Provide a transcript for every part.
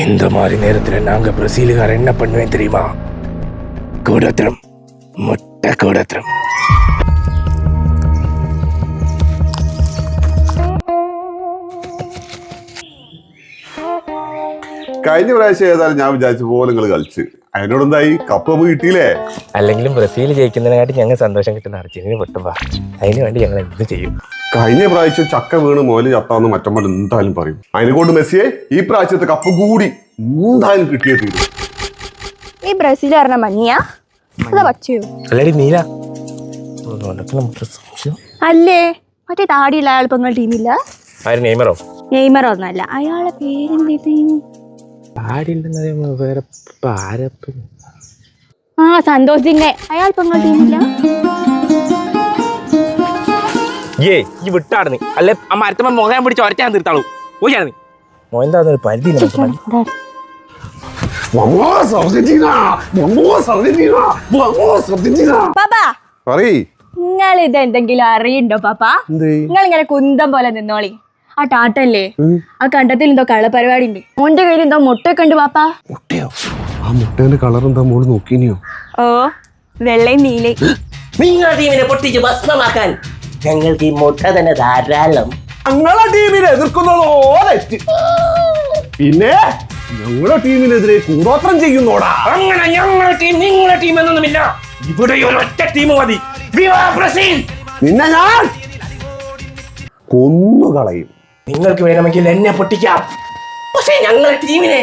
இந்த மாதிரி நேரத்துல நாங்க பிரசீலுக்கார என்ன பண்ணுவேன் தெரியுமா? கூடத்திரம், முட்டை கூடத்திரம். കഴിഞ്ഞ പ്രാവശ്യം ഏതായാലും ഞാൻ വിചാരിച്ച പോലെ നിങ്ങൾ കളിച്ച് അതിനോടെന്തായി കപ്പ് കിട്ടിയില്ലേ? അല്ലെങ്കിലും ബ്രസീൽ ജയിക്കുന്നതിനായിട്ട് ഞങ്ങൾ സന്തോഷം കിട്ടുന്ന അർജന്റീന പൊട്ടുമ്പോ അതിനു വേണ്ടി ഞങ്ങൾ എന്ത് ചെയ്യും? കഴിഞ്ഞ പ്രാവശ്യം ചക്ക വീണ് മോല് ചത്താന്ന് മറ്റമ്പോൾ എന്തായാലും പറയും. അതിനെ കൊണ്ട് മെസ്സിയെ ഈ പ്രാവശ്യത്തെ കപ്പ് കൂടി എന്തായാലും കിട്ടിയേ തീരും. ഈ ബ്രസീൽ പറഞ്ഞ മഞ്ഞിയാ അതാ പച്ചയോ? അല്ലടി നീല അല്ലേ മറ്റേ താടിയുള്ള അയാൾ ഇപ്പൊ നിങ്ങളുടെ ടീമില്ല? ആര്? നെയ്മറോ? നെയ്മറോ ഒന്നല്ല, അയാളെ പേരെന്തേലും വേറെ ആ സന്തോഷ് സിംഗ്, അയാൾ ഇപ്പൊ നിങ്ങളുടെ ടീമില്ല? ഈ വിട്ടാടുന്നു അല്ലെ ആ മരത്തമ്മ മുഖം പിടിച്ച് ഒരച്ചാൻ തീർത്താളൂ. പോയാണ് മോഎന്താ പരിധി നിങ്ങൾ ഇത് എന്തെങ്കിലും അറിയണ്ടോ പാപ്പാ? നിങ്ങൾ ഇങ്ങനെ കുന്തം പോലെ നിന്നോളി. ആ ടാട്ടല്ലേ ആ കണ്ടത്തിൽ എന്തോ കള്ളപ്പരിപാടി ഉണ്ട്. മോന്റെ കയ്യിൽ എന്തോ മുട്ടയൊക്കെ ഉണ്ട് പാപ്പാ. മുട്ടയോ? ആ മുട്ടേന്റെ കളർ എന്താ മോള് നോക്കിയോ? ഓ വെള്ളയും നീലയും. നിങ്ങളുടെ ടീമിനെ പൊട്ടിച്ച് ഭസ്മമാക്കാൻ ഞങ്ങൾക്ക് ഈ മുട്ട തന്നെ ധാരാളം. ഞങ്ങളെ ടീമിനെ എതിർക്കുന്നതോ തെറ്റ്, പിന്നെ ഞങ്ങളുടെ ടീമിനെതിരെ കൂടോത്രം ചെയ്യുന്നോടാ. അങ്ങനെ ഞങ്ങളുടെ ടീം നിങ്ങളുടെ ടീം എന്നൊന്നുമില്ല, ഇവിടെ ഒരു ഒറ്റ ടീം മതി. ബ്രസീൽ നിന്നെ ഞാൻ കൊന്നുകളയും. നിങ്ങൾക്ക് വേണമെങ്കിൽ എന്നെ പൊട്ടിക്കാം, പക്ഷേ ഞങ്ങളുടെ ടീമിനെ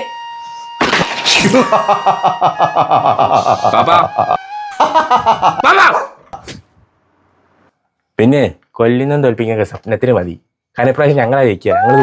പിന്നെ കൊല്ലുന്ന തോൽപ്പിക്കാൻ സ്വപ്നത്തിന് മതി. കാരണം ഇപ്രാവശ്യം ഞങ്ങളാ ജയിക്കുക. ഞങ്ങൾ